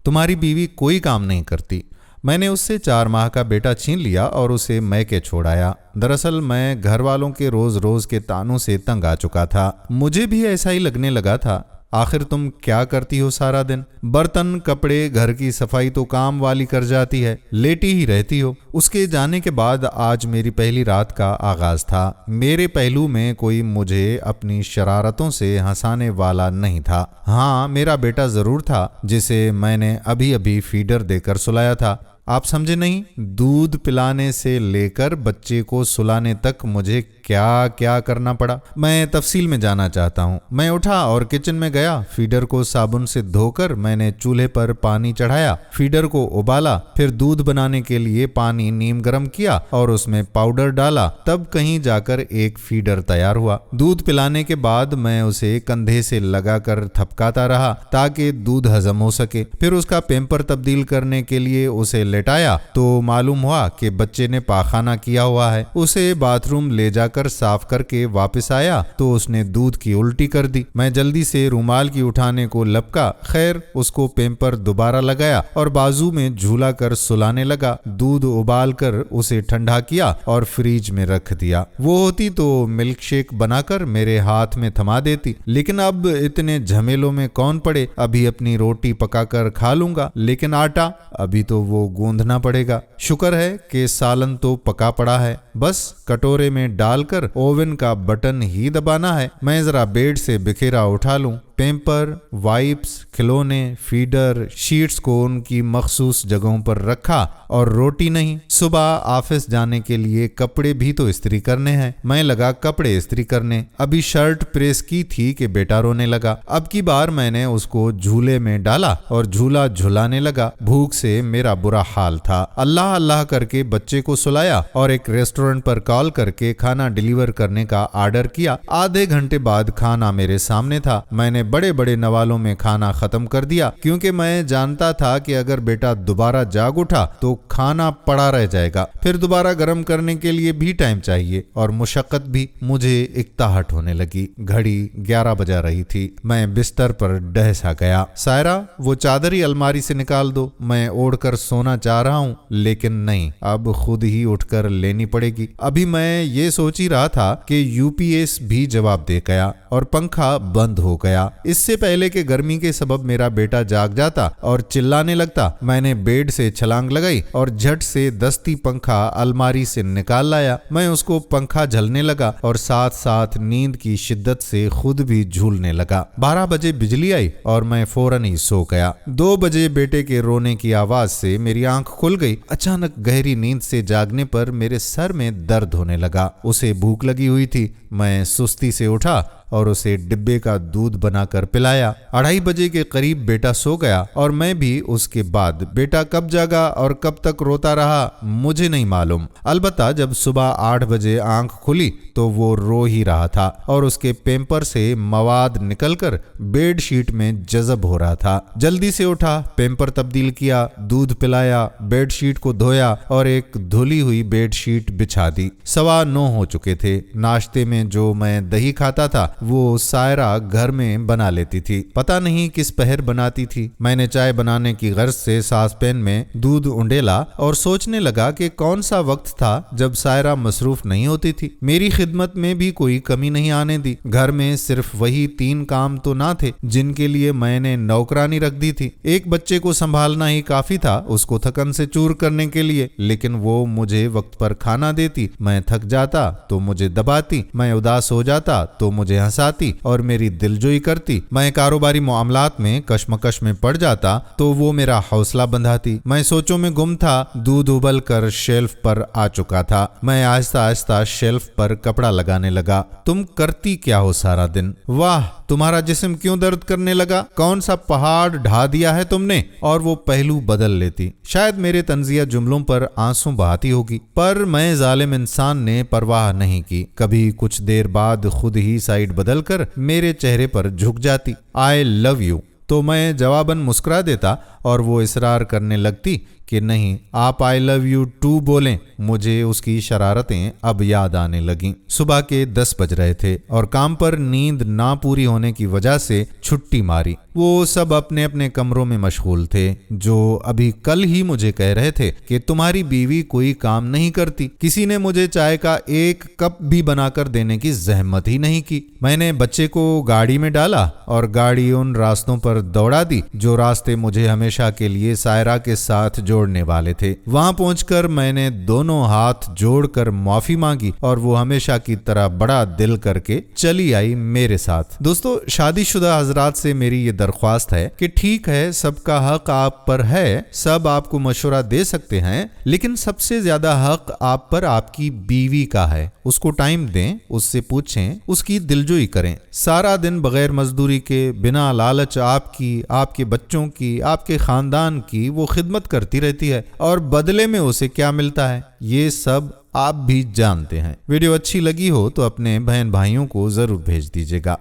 तुम्हारी बीवी कोई काम नहीं करती। मैंने उससे 4 माह का बेटा छीन लिया और उसे मैके छोड़ाया। दरअसल मैं घर वालों के रोज रोज के तानों से तंग आ चुका था। मुझे भी ऐसा ही लगने लगा था। आखिर तुम क्या करती हो सारा दिन? बर्तन, कपड़े, घर की सफाई तो काम वाली कर जाती है, लेटी ही रहती हो। उसके जाने के बाद आज मेरी पहली रात का आगाज था। मेरे पहलू में कोई मुझे अपनी शरारतों से हंसाने वाला नहीं था। हाँ, मेरा बेटा जरूर था, जिसे मैंने अभी अभी फीडर देकर सुलाया था। आप समझे नहीं? दूध पिलाने से लेकर बच्चे को सुलाने तक मुझे क्या क्या करना पड़ा, मैं तफसील में जाना चाहता हूँ। मैं उठा और किचन में गया। फीडर को साबुन से धोकर मैंने चूल्हे पर पानी चढ़ाया, फीडर को उबाला, फिर दूध बनाने के लिए पानी नीम गर्म किया और उसमें पाउडर डाला। तब कहीं जाकर एक फीडर तैयार हुआ। दूध पिलाने के बाद मैं उसे कंधे से लगाकर थपकाता रहा ताकि दूध हजम हो सके। फिर उसका पेम्पर तब्दील करने के लिए उसे लेटाया तो मालूम हुआ कि बच्चे ने पाखाना किया हुआ है। उसे बाथरूम ले जाकर साफ करके वापस आया तो उसने दूध की उल्टी कर दी। मैं जल्दी से रुमाल की उठाने को लपका। खैर, उसको पेम्पर दोबारा लगाया और बाजू में झूला कर सुलाने लगा। दूध उबाल कर उसे ठंडा किया और फ्रिज में रख दिया। वो होती तो मिल्क शेक बनाकर मेरे हाथ में थमा देती, लेकिन अब इतने झमेलों में कौन पड़े। अभी अपनी रोटी पकाकर खा लूंगा, लेकिन आटा अभी तो वो गूंदना पड़ेगा। शुक्र है कि सालन तो पका पड़ा है, बस कटोरे में डालकर ओवन का बटन ही दबाना है। मैं जरा बेड से बिखेरा उठा लूं। पेम्पर, वाइप्स, खिलौने, फीडर, शीट्स को उनकी मखसूस जगहों पर रखा और रोटी नहीं। सुबह ऑफिस जाने के लिए कपड़े भी तो इस्त्री करने हैं। मैं लगा कपड़े इस्त्री करने। अभी शर्ट प्रेस की थी कि बेटा रोने लगा। अब की बार मैंने उसको झूले में डाला और झूला झुलाने लगा। भूख से मेरा बुरा हाल था। अल्लाह अल्लाह करके बच्चे को सुलाया और एक रेस्टोरेंट पर कॉल करके खाना डिलीवर करने का आर्डर किया। आधे घंटे बाद खाना मेरे सामने था। मैंने बड़े बड़े नवालों में खाना खत्म कर दिया, क्योंकि मैं जानता था कि अगर बेटा दोबारा जाग उठा तो खाना पड़ा रह जाएगा। फिर दोबारा गर्म करने के लिए भी टाइम चाहिए और मुशक्कत भी। मुझे इक्ताहट होने लगी। घड़ी 11 बजा रही थी। मैं बिस्तर पर डहसा गया। सायरा, वो चादर ही अलमारी से निकाल दो। मैं ओढ़कर सोना चाह रहा हूँ, लेकिन नहीं, अब खुद ही उठकर लेनी पड़ेगी। अभी मैं ये सोच ही रहा था कि यूपीएस भी जवाब दे गया और पंखा बंद हो गया। इससे पहले कि गर्मी के सबब मेरा बेटा जाग जाता और चिल्लाने लगता, मैंने बेड से छलांग लगाई और झट से दस्ती पंखा अलमारी से निकाल लाया। मैं उसको पंखा झलने लगा और साथ साथ नींद की शिद्दत से खुद भी झूलने लगा। 12 बजे बिजली आई और मैं फौरन ही सो गया। 2 बजे बेटे के रोने की आवाज से मेरी आंख खुल गई। अचानक गहरी नींद से जागने पर मेरे सर में दर्द होने लगा। उसे भूख लगी हुई थी। मैं सुस्ती से उठा और उसे डिब्बे का दूध बनाकर पिलाया। 2:30 बजे के करीब बेटा सो गया और मैं भी उसके बाद। बेटा कब जागा और कब तक रोता रहा मुझे नहीं मालूम। अलबत्ता जब सुबह 8 बजे आंख खुली तो वो रो ही रहा था और उसके पेम्पर से मवाद निकलकर बेड शीट में जज़ब हो रहा था। जल्दी से उठा, पेम्पर तब्दील किया, दूध पिलाया, बेड शीट को धोया और एक धुली हुई बेड शीट बिछा दी। 9:15 हो चुके थे। नाश्ते में जो मैं दही खाता था वो सायरा घर में बना लेती थी। पता नहीं किस पहर बनाती थी। मैंने चाय बनाने की गर्ज से सासपैन में दूध उंडेला और सोचने लगा कि कौन सा वक्त था जब सायरा मसरूफ नहीं होती थी। मेरी खिदमत में भी कोई कमी नहीं आने दी। घर में सिर्फ वही 3 काम तो ना थे जिनके लिए मैंने नौकरानी रख दी थी। एक बच्चे को संभालना ही काफी था उसको थकन से चूर करने के लिए, लेकिन वो मुझे वक्त पर खाना देती। मैं थक जाता तो मुझे दबाती, मैं उदास हो जाता तो मुझे हंसाती और मेरी दिलजोई करती। मैं कारोबारी मामलात में कशमकश में पड़ जाता तो वो मेरा हौसला बंधाती। मैं सोचों में गुम था। दूध उबल कर शेल्फ पर आ चुका था। मैं आहिस्ता आहिस्ता शेल्फ पर कपड़ा लगाने लगा। तुम करती क्या हो सारा दिन? वाह, तुम्हारा जिस्म क्यों दर्द करने लगा? कौन सा पहाड़ ढा दिया है तुमने? और वो पहलू बदल लेती। शायद मेरे तंजिया जुमलों पर आंसू बहाती होगी, पर मैं जालिम इंसान ने परवाह नहीं की। कभी कुछ देर बाद खुद ही साइड बदलकर मेरे चेहरे पर झुक जाती। आई लव यू तो मैं जवाबन मुस्कुरा देता और वो इसरार करने लगती कि नहीं, आप आई लव यू टू बोलें। मुझे उसकी शरारतें अब याद आने लगीं। सुबह के 10 बज रहे थे और काम पर नींद ना पूरी होने की वजह से छुट्टी मारी। वो सब अपने अपने कमरों में मशगूल थे। जो अभी कल ही मुझे कह रहे थे कि तुम्हारी बीवी कोई काम नहीं करती, किसी ने मुझे चाय का एक कप भी बनाकर देने की जहमत ही नहीं की। मैंने बच्चे को गाड़ी में डाला और गाड़ी उन रास्तों पर दौड़ा दी जो रास्ते मुझे हमेशा के लिए सायरा के साथ जोड़ने वाले थे। वहां पहुंचकर मैंने दोनों हाथ जोड़कर माफी मांगी और वो हमेशा की तरह बड़ा दिल करके चली आई मेरे साथ। दोस्तों, शादीशुदा हजरात से मेरी ये दरख्वास्त है कि ठीक है, सबका हक आप पर है, सब आपको मशवरा दे सकते हैं, लेकिन सबसे ज्यादा हक आप पर आपकी बीवी का है। उसको टाइम दें, उससे पूछें, उसकी दिलजोई करें। सारा दिन बगैर मजदूरी के बिना लालच आपकी, आपके बच्चों की, आपके खानदान की वो खिदमत करती रहती है और बदले में उसे क्या मिलता है ये सब आप भी जानते हैं। वीडियो अच्छी लगी हो तो अपने बहन भाइयों को जरूर भेज दीजिएगा।